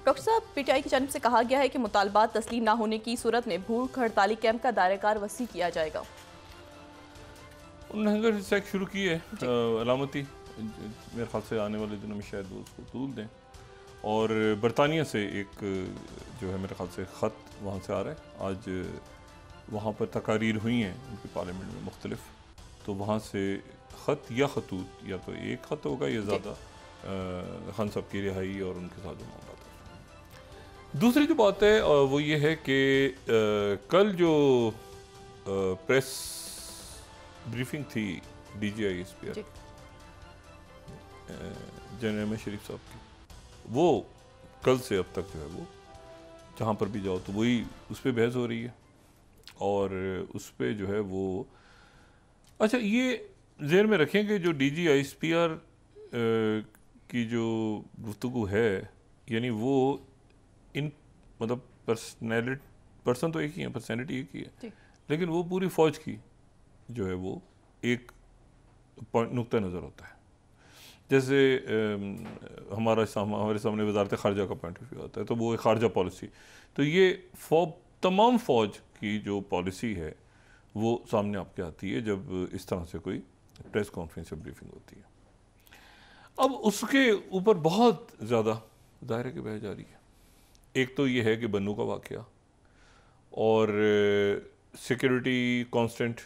Doctor साहब, PTI की जानिब से कहा गया है कि मुतालबात तस्लीम न होने की सूरत में भूख हड़ताली कैंप का दायरेकार वसी किया जाएगा। उन्होंने चेक शुरू की है जी। अलामती, मेरे ख्याल से आने वाले दिनों में शायद वो उसको तूल दें। और बरतानिया से एक जो है मेरे ख्याल से ख़त वहाँ से आ रहा है। आज वहाँ पर तकारीर हुई हैं उनकी पार्लियामेंट में मुख्तलिफ, तो वहाँ से ख़त या खतूत या तो एक ख़त होगा या ज़्यादा खान साहब की रिहाई और उनके साथ जो मामला था। दूसरी जो बात है वो ये है कि कल जो प्रेस ब्रीफिंग थी DGI जनरल में शरीफ साहब की, वो कल से अब तक जो है वो जहाँ पर भी जाओ तो वही उस पर बहस हो रही है। और उस पर जो है वो अच्छा ये ज़हन में रखें कि जो DGI की जो गुफ्तगू है, यानी वो इन मतलब पर्सन तो एक ही है, पर्सनैलिटी एक ही है, लेकिन वो पूरी फ़ौज की जो है वो एक नुक्ता नज़र होता है। जैसे हमारे सामने वजारत ख़ारजा का पॉइंट ऑफ व्यू आता है, तो वो एक ख़ारजा पॉलिसी, तो ये तमाम फ़ौज की जो पॉलिसी है वो सामने आपके आती है जब इस तरह से कोई प्रेस कॉन्फ्रेंस या ब्रीफिंग होती है। अब उसके ऊपर बहुत ज़्यादा दायरे की बह जा रही है। एक तो ये है कि बन्नू का वाक़या और सिक्योरिटी कांस्टेंट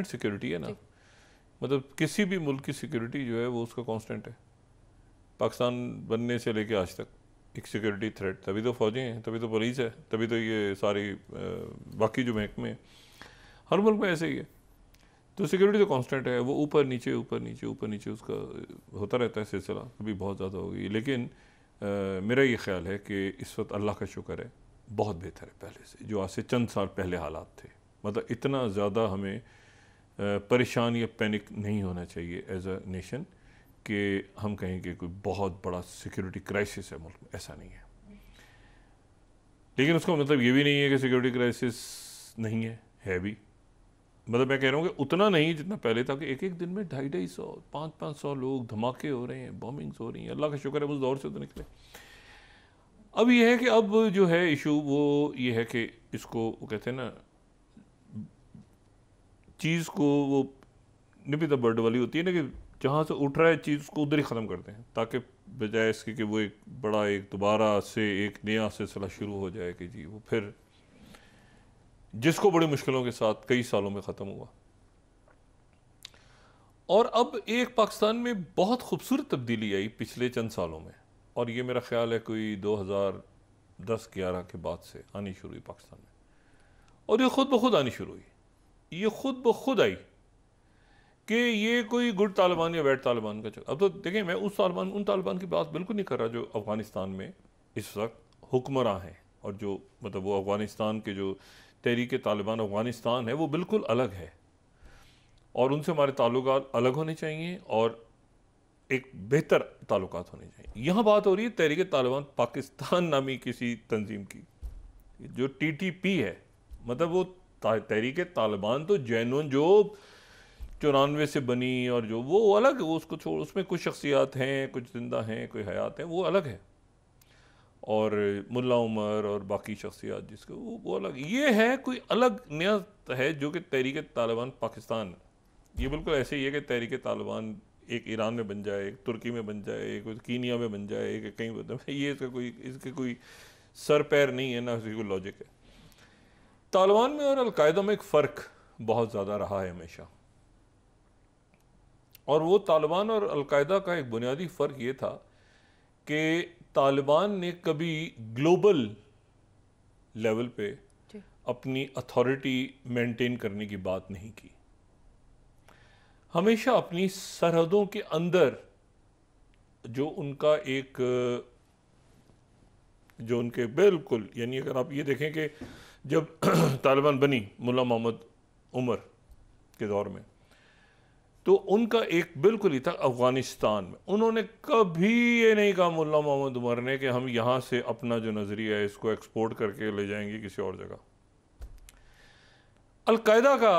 सिक्योरिटी है ना, मतलब किसी भी मुल्क की सिक्योरिटी जो है वो उसका कांस्टेंट है। पाकिस्तान बनने से लेके आज तक एक सिक्योरिटी थ्रेट, तभी तो फौजें हैं, तभी तो पुलिस है, तभी तो ये सारी बाकी जो महकमे हैं, हर मुल्क में ऐसे ही है। तो सिक्योरिटी तो कांस्टेंट है, वो ऊपर नीचे ऊपर नीचे ऊपर नीचे उसका होता रहता है सिलसिला, कभी बहुत ज़्यादा होगी। लेकिन मेरा ये ख्याल है कि इस वक्त अल्लाह का शुक्र है, बहुत बेहतर है पहले से, जो आज से चंद साल पहले हालात थे। मतलब इतना ज़्यादा हमें परेशान या पैनिक नहीं होना चाहिए एज अ नेशन कि हम कहें कि कोई बहुत बड़ा सिक्योरिटी क्राइसिस है मुल्क में, ऐसा नहीं है। लेकिन उसका मतलब ये भी नहीं है कि सिक्योरिटी क्राइसिस नहीं है भी। मतलब मैं कह रहा हूँ कि उतना नहीं जितना पहले था, कि एक एक दिन में 250-250 500-500 लोग, धमाके हो रहे हैं, बॉम्बिंग्स हो रही हैं। अल्लाह का शुक्र है उस दौर से तो निकले। अब ये है कि अब जो है इशू वो ये है कि इसको वो कहते हैं ना, चीज़ को वो निपी द बर्ड वाली होती है ना, कि जहाँ से उठ रहा है चीज़ उसको उधर ही ख़त्म करते हैं, ताकि बजाय इसके कि वो एक बड़ा एक दोबारा से एक नया सिलसिला शुरू हो जाए कि जी वो फिर जिसको बड़ी मुश्किलों के साथ कई सालों में ख़त्म हुआ। और अब एक पाकिस्तान में बहुत खूबसूरत तब्दीली आई पिछले चंद सालों में, और ये मेरा ख्याल है कोई 2010-11 के बाद से आनी शुरू हुई पाकिस्तान में। और ये खुद ब खुद आनी शुरू हुई, ये खुद ब खुद आई कि ये कोई गुड तालिबान या बैड तालिबान का अब तो देखें, मैं उन तालिबान की बात बिल्कुल नहीं कर रहा जो अफ़गानिस्तान में इस वक्त हुक्मरां हैं, और जो मतलब वो अफ़गानिस्तान के जो तहरीक तालिबान अफ़गानिस्तान है वो बिल्कुल अलग है, और उनसे हमारे ताल्लुकात अलग होने चाहिए और एक बेहतर ताल्लुकात होने चाहिए। यहाँ बात हो रही है तहरीक तालिबान पाकिस्तान नामी किसी तंजीम की, जो TTP है। मतलब वो तहरीक तालिबान तो जैनून जो 94 से बनी, और जो वो अलग है, वो उसको छोड़, उसमें कुछ शख्सियात हैं, कुछ जिंदा हैं, कोई हयात हैं, वो अलग है। और मुल्ला उमर और बाकी शख्सियात जिसके वो अलग, ये है कोई अलग नया है जो कि तहरीक तालिबान पाकिस्तान। ये बिल्कुल ऐसे ही है कि तहरीक तालिबान एक ईरान में बन जाए, एक तुर्की में बन जाए, एक कीनिया में बन जाए, एक कहीं, ये इसका कोई सर पैर नहीं है, ना इसकी कोई लॉजिक है। तालिबान में और अलकायदा में एक फ़र्क बहुत ज़्यादा रहा है हमेशा, और वो तालिबान और अलकायदा का एक बुनियादी फ़र्क ये था कि तालिबान ने कभी ग्लोबल लेवल पे अपनी अथॉरिटी मेंटेन करने की बात नहीं की। हमेशा अपनी सरहदों के अंदर जो उनका एक जो उनके बिल्कुल, यानी अगर आप ये देखें कि जब तालिबान बनी मुल्ला मोहम्मद उमर के दौर में, तो उनका एक बिल्कुल ही था अफ़गानिस्तान में। उन्होंने कभी ये नहीं कहा मुल्ला मोहम्मद उमर ने कि हम यहाँ से अपना जो नज़रिया है इसको एक्सपोर्ट करके ले जाएंगे किसी और जगह। अलकायदा का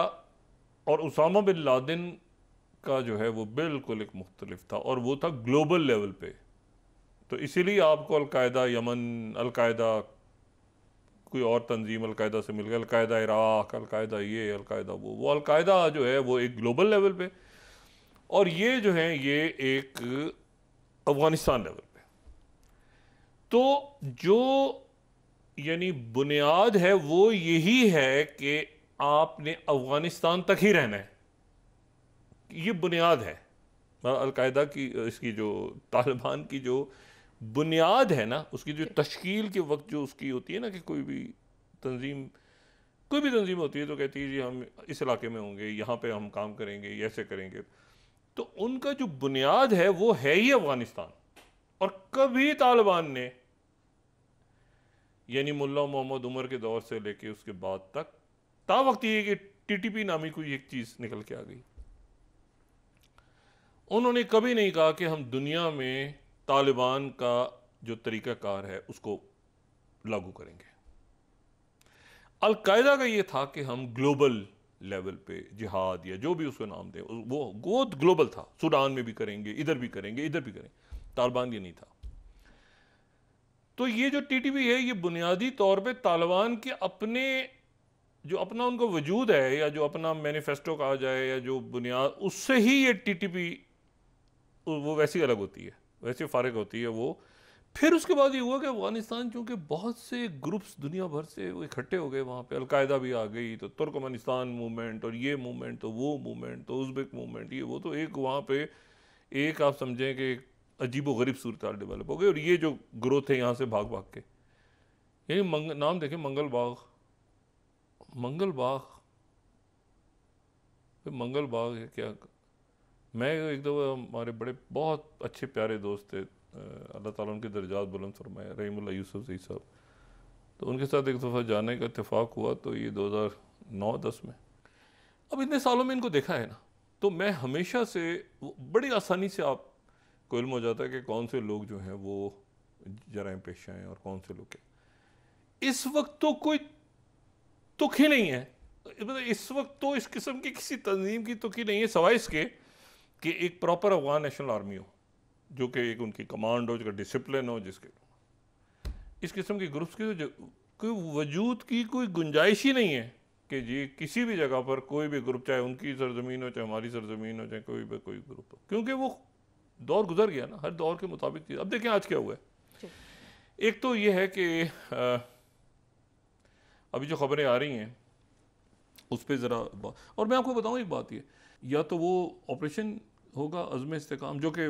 और उसामा बिन लादेन का जो है वो बिल्कुल एक मुख्तलिफ था, और वो था ग्लोबल लेवल पे तो इसीलिए आपको अलकायदा यमन, अलकायदा कोई और तंजीम अलकायदा से मिल गया, अलकायदा इराक, अलकायदा ये, अलकायदा वो अलकायदा जो है वो एक ग्लोबल लेवल पे, और ये जो है ये एक अफगानिस्तान लेवल पे। तो जो यानी बुनियाद है वो यही है कि आपने अफगानिस्तान तक ही रहना है, ये बुनियाद है अलकायदा की। इसकी जो तालिबान की जो बुनियाद है ना, उसकी जो तश्कील के वक्त जो उसकी होती है ना, कि कोई भी तंजीम होती है तो कहती है जी हम इस इलाके में होंगे, यहाँ पे हम काम करेंगे, ऐसे करेंगे। तो उनका जो बुनियाद है वो है ही अफगानिस्तान। और कभी तालिबान ने यानी मुल्ला मोहम्मद उमर के दौर से लेके उसके बाद तक ता वक्त ये कि टीटीपी नामी कोई एक चीज निकल के आ गई, उन्होंने कभी नहीं कहा कि हम दुनिया में तालिबान का जो तरीकाकार है उसको लागू करेंगे। अलकायदा का ये था कि हम ग्लोबल लेवल पे जिहाद या जो भी उसको नाम दे वो ग्लोबल था, सूडान में भी करेंगे, इधर भी करेंगे, इधर भी करेंगे। तालिबान ये नहीं था। तो ये जो टीटीपी है ये बुनियादी तौर पे तालिबान के अपने जो अपना उनका वजूद है, या जो अपना मैनिफेस्टो कहा जाए, या जो बुनियाद, उससे ही ये टीटीपी वो वैसी अलग होती है, वैसे फारिग होती है वो। फिर उसके बाद ये हुआ कि अफगानिस्तान चूंकि बहुत से ग्रुप्स दुनिया भर से वो इकट्ठे हो गए, वहाँ पे अलकायदा भी आ गई, तो तुर्कमेनिस्तान मूवमेंट और ये मूवमेंट, तो वो मूवमेंट, तो उज़्बेक मूवमेंट, ये वो, तो एक वहाँ पे एक आप समझें कि अजीबो गरीब सूरत डेवलप हो गई। और ये जो ग्रोथ है यहाँ से भाग भाग के, यही नाम देखें मंगल बाग है क्या। मैं एक दफ़ा, हमारे बड़े बहुत अच्छे प्यारे दोस्त थे, अल्लाह ताला उनके दर्जात बुलंद फरमाए, रहीमुल्लाह यूसुफ ज़ई साहब, तो उनके साथ एक दफ़ा जाने का इत्तेफाक हुआ, तो ये 2009-10 में। अब इतने सालों में इनको देखा है ना, तो मैं हमेशा से बड़ी आसानी से आपको इल्म हो जाता है कि कौन से लोग जो हैं वो जराइम पेशा हैं और कौन से लोग क्या। इस वक्त तो कोई तुक ही नहीं है, मतलब इस वक्त तो इस किस्म की किसी तंजीम की तुक ही नहीं है, सवाए इसके कि एक प्रॉपर अफगान नेशनल आर्मी हो, जो कि एक उनकी कमांड हो, जिसका डिसिप्लिन हो, जिसके इस किस्म के ग्रुप्स की कोई वजूद की कोई गुंजाइश ही नहीं है कि जी किसी भी जगह पर कोई भी ग्रुप, चाहे उनकी सरजमीन हो, चाहे हमारी सरजमीन हो, चाहे कोई भी कोई ग्रुप हो, क्योंकि वो दौर गुजर गया ना, हर दौर के मुताबिक। अब देखें आज क्या हुआ है। एक तो ये है कि अभी जो खबरें आ रही हैं उस पर ज़रा, और मैं आपको बताऊँ एक बात, ये या तो वो ऑपरेशन होगा अज़्म इस्तेकाम, जो कि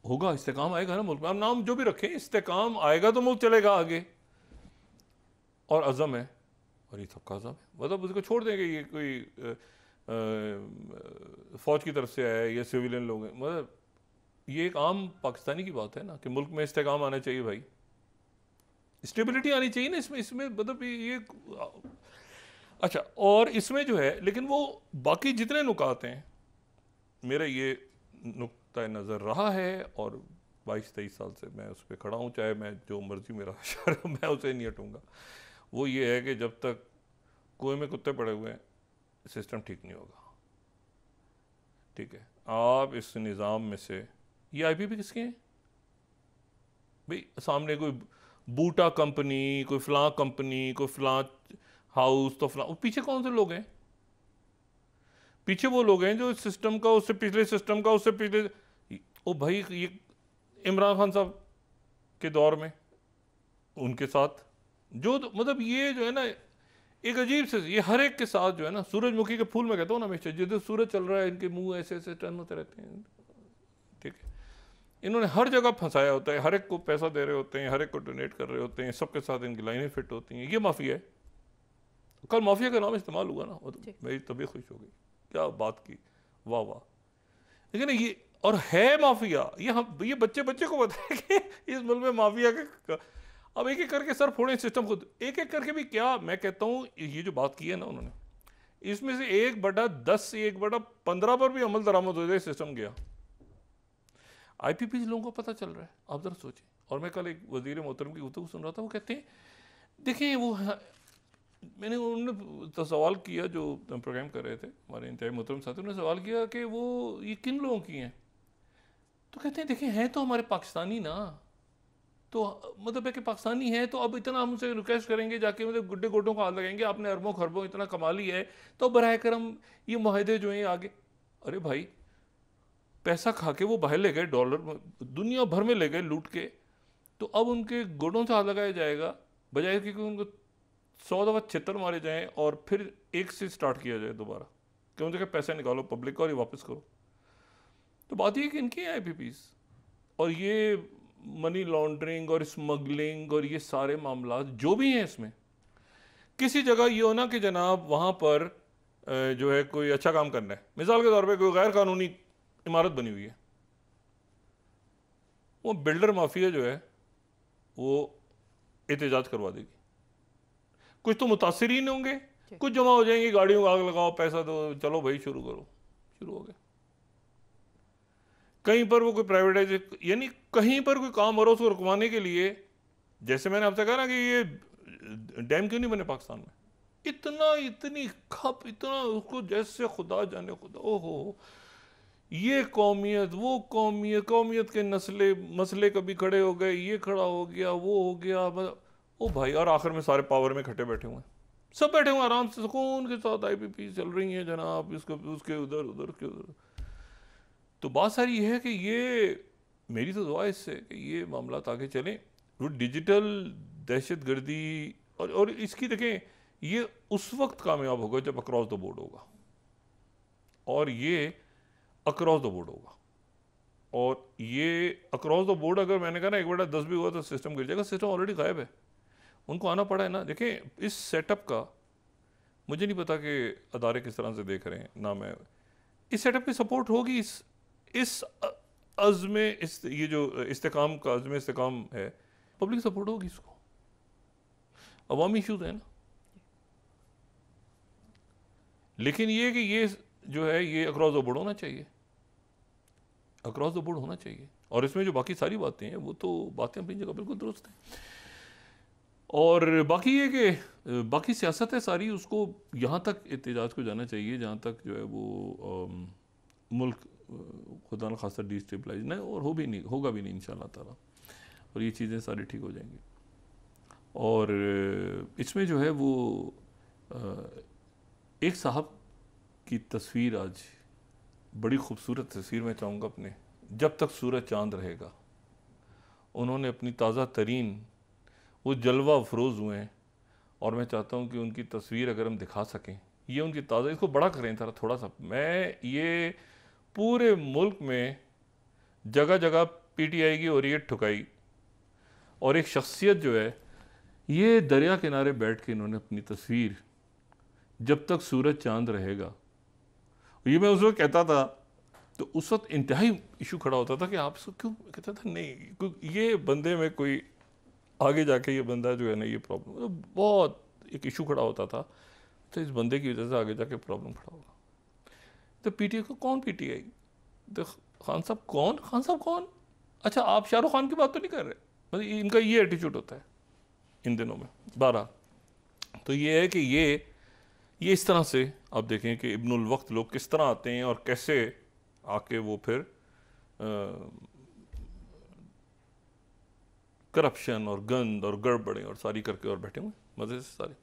होगा, इस्तेकाम आएगा ना मुल्क में, आप नाम जो भी रखें, इस्तेकाम आएगा तो मुल्क चलेगा आगे, और अज़म है, और ये सबका अज़म है, मतलब उसको छोड़ देंगे ये कोई फ़ौज की तरफ से आया या सिविलियन लोग हैं, मतलब ये एक आम पाकिस्तानी की बात है ना कि मुल्क में इस्तेकाम आना चाहिए भाई, स्टेबिलिटी आनी चाहिए ना इसमें मतलब ये अच्छा। और इसमें जो है, लेकिन वो बाकी जितने नुकात हैं, मेरा ये नुक्ता नज़र रहा है, और 22-23 साल से मैं उस पर खड़ा हूँ, चाहे मैं जो मर्जी मेरा शहर मैं उसे नहीं हटूँगा, वो ये है कि जब तक कुएं में कुत्ते पड़े हुए हैं सिस्टम ठीक नहीं होगा। ठीक है, आप इस निज़ाम में से, ये आईपीपी किसके हैं भाई, सामने कोई बूटा कंपनी, कोई फलां कंपनी, कोई फलां हाउस, तो फलां, पीछे कौन से लोग हैं? पीछे वो लोग हैं जो सिस्टम का, उससे पिछले सिस्टम का, उससे पिछले, ओ भाई ये इमरान खान साहब के दौर में उनके साथ जो मतलब ये जो है ना एक अजीब से, ये हर एक के साथ जो है ना, सूरजमुखी के फूल में कहता हूँ ना हमेशा, जिधर सूरज चल रहा है इनके मुंह ऐसे ऐसे टर्न होते रहते हैं। ठीक है, इन्होंने हर जगह फंसाया होता है, हर एक को पैसा दे रहे होते हैं, हर एक को डोनेट कर रहे होते हैं, सबके साथ इनकी लाइनें फिट होती हैं। ये माफिया है। कल माफिया का नाम इस्तेमाल हुआ ना, तो मेरी तबीयत खुश हो गई, क्या बात की, वाह वाह। लेकिन ये और है माफिया, ये बच्चे को बताया कि इस मुल्क में माफिया का, अब एक एक करके सर फोड़े सिस्टम खुद, एक एक करके भी क्या, मैं कहता हूँ ये जो बात की है ना उन्होंने, इसमें से 1/10 से 1/15 पर भी अमल दरामद हो जाए, सिस्टम गया। आईपीपी लोगों को पता चल रहा है, आप जरा सोचें। और मैं कल एक वजीर मोहतरम की गुफ्तगू सुन रहा था, वो कहते हैं देखिए वो मैंने उन्होंने तो सवाल किया, जो प्रोग्राम कर रहे थे हमारे इंतहाई मोहतरम साथी, उन्होंने सवाल किया कि वो ये किन लोगों की हैं, तो कहते हैं देखिए हैं तो हमारे पाकिस्तानी ना, तो मतलब है कि पाकिस्तानी है तो अब इतना हम उनसे रिक्वेस्ट करेंगे जाके, मतलब गुड्डे गोडों का हाथ लगाएंगे, आपने अरबों खरबों इतना कमा लिया है तो बराह करम ये मुआहदे जो हैं आगे। अरे भाई, पैसा खा के वो बाहर ले गए, डॉलर दुनिया भर में ले गए लूट के, तो अब उनके गोडों से हाथ लगाया जाएगा बजाय कि उनको 100 दफ़ा छितर मारे जाएं और फिर एक से स्टार्ट किया जाए दोबारा कि उनसे पैसा निकालो पब्लिक का और ये वापस करो। तो बात ये कि इनकी है IPPs, और ये मनी लॉन्ड्रिंग और स्मगलिंग और ये सारे मामला जो भी हैं इसमें, किसी जगह ये होना कि जनाब वहाँ पर जो है कोई अच्छा काम करना है, मिसाल के तौर पे कोई गैर कानूनी इमारत बनी हुई है, वो बिल्डर माफिया जो है वो एहतजाज करवा देगी, कुछ तो मुतासिरीन होंगे, कुछ जमा हो जाएंगे, गाड़ियों को आग लगाओ, पैसा दो, चलो भाई शुरू करो, शुरू हो गया। कहीं पर वो कोई प्राइवेटाइज, यानी कहीं पर कोई काम हो रहा है उसको रुकवाने के लिए, जैसे मैंने आपसे कहा ना कि ये डैम क्यों नहीं बने पाकिस्तान में, इतनी खप, इतना उसको जैसे खुदा जाने खुदा, ओहो ये कौमियत वो कौमियत, कौमियत के मसले कभी खड़े हो गए, ये खड़ा हो गया, वो हो गया, मतलब ओ भाई। और आखिर में सारे पावर में इकट्ठे बैठे हुए हैं, सब बैठे हुए आराम से सुकून के साथ IPP चल रही हैं जनाब, इसको उसके उधर उधर के उधर। तो बात सारी ये है कि ये मेरी तो दुआ है इससे कि ये मामला आगे चलें। वो डिजिटल दहशतगर्दी और इसकी देखें, ये उस वक्त कामयाब होगा जब अक्रॉस द बोर्ड होगा, और ये अक्रॉस द बोर्ड होगा। और ये अक्रॉस द बोर्ड अगर मैंने कहा ना 1/10 भी हुआ तो सिस्टम गिर जाएगा। सिस्टम ऑलरेडी गायब है, उनको आना पड़ा है ना। देखें इस सेटअप का मुझे नहीं पता कि अदारे किस तरह से देख रहे हैं ना, मैं इस सेटअप की सपोर्ट होगी, इस अज़्म, ये जो इस्तेकाम का अज़्म इस्तेकाम है, पब्लिक सपोर्ट होगी इसको। अवामी इशूज है ना, लेकिन ये कि ये जो है ये अक्रॉस द बोर्ड होना चाहिए, अक्रॉस द बोर्ड होना चाहिए। और इसमें जो बाकी सारी बातें हैं वो तो बातें अपनी जगह बिल्कुल दुरुस्त हैं। और बाकी ये कि बाकी सियासत है सारी, उसको यहाँ तक एहतजाज को जाना चाहिए जहाँ तक जो है वो मुल्क खुदा न खासा डिस्टेबलाइज ना, और होगा भी नहीं इंशाअल्लाह ताला, और ये चीज़ें सारी ठीक हो जाएंगी। और इसमें जो है वो एक साहब की तस्वीर आज बड़ी खूबसूरत तस्वीर मैं चाहूँगा अपने, जब तक सूरज चांद रहेगा, उन्होंने अपनी ताज़ा तरीन वो जलवा अफरोज़ हुए हैं, और मैं चाहता हूँ कि उनकी तस्वीर अगर हम दिखा सकें, ये उनकी ताज़ा, इसको बड़ा करें थोड़ा सा। मैं ये पूरे मुल्क में जगह जगह PTI की हो रही है ठुकाई, और एक शख्सियत जो है ये दरिया किनारे बैठ के इन्होंने अपनी तस्वीर जब तक सूरज चांद रहेगा, ये मैं उस वक्त कहता था तो उस वक्त इंतहाई इशू खड़ा होता था कि आप इसको क्यों, कहता था नहीं ये बंदे में कोई आगे जाके ये बंदा जो है ना ये प्रॉब्लम, तो बहुत एक इशू खड़ा होता था, तो इस बंदे की वजह से आगे जाके प्रॉब्लम खड़ा होगा। तो PTI को कौन PTI, तो खान साहब कौन, अच्छा आप शाहरुख खान की बात तो नहीं कर रहे, मतलब इनका ये एटीट्यूड होता है इन दिनों में 12। तो ये है कि ये इस तरह से आप देखें कि इब्नुल वक्त लोग किस तरह आते हैं और कैसे आके वो फिर करप्शन और गंद और गड़बड़ें और सारी करके और बैठे हुए मज़े से सारे।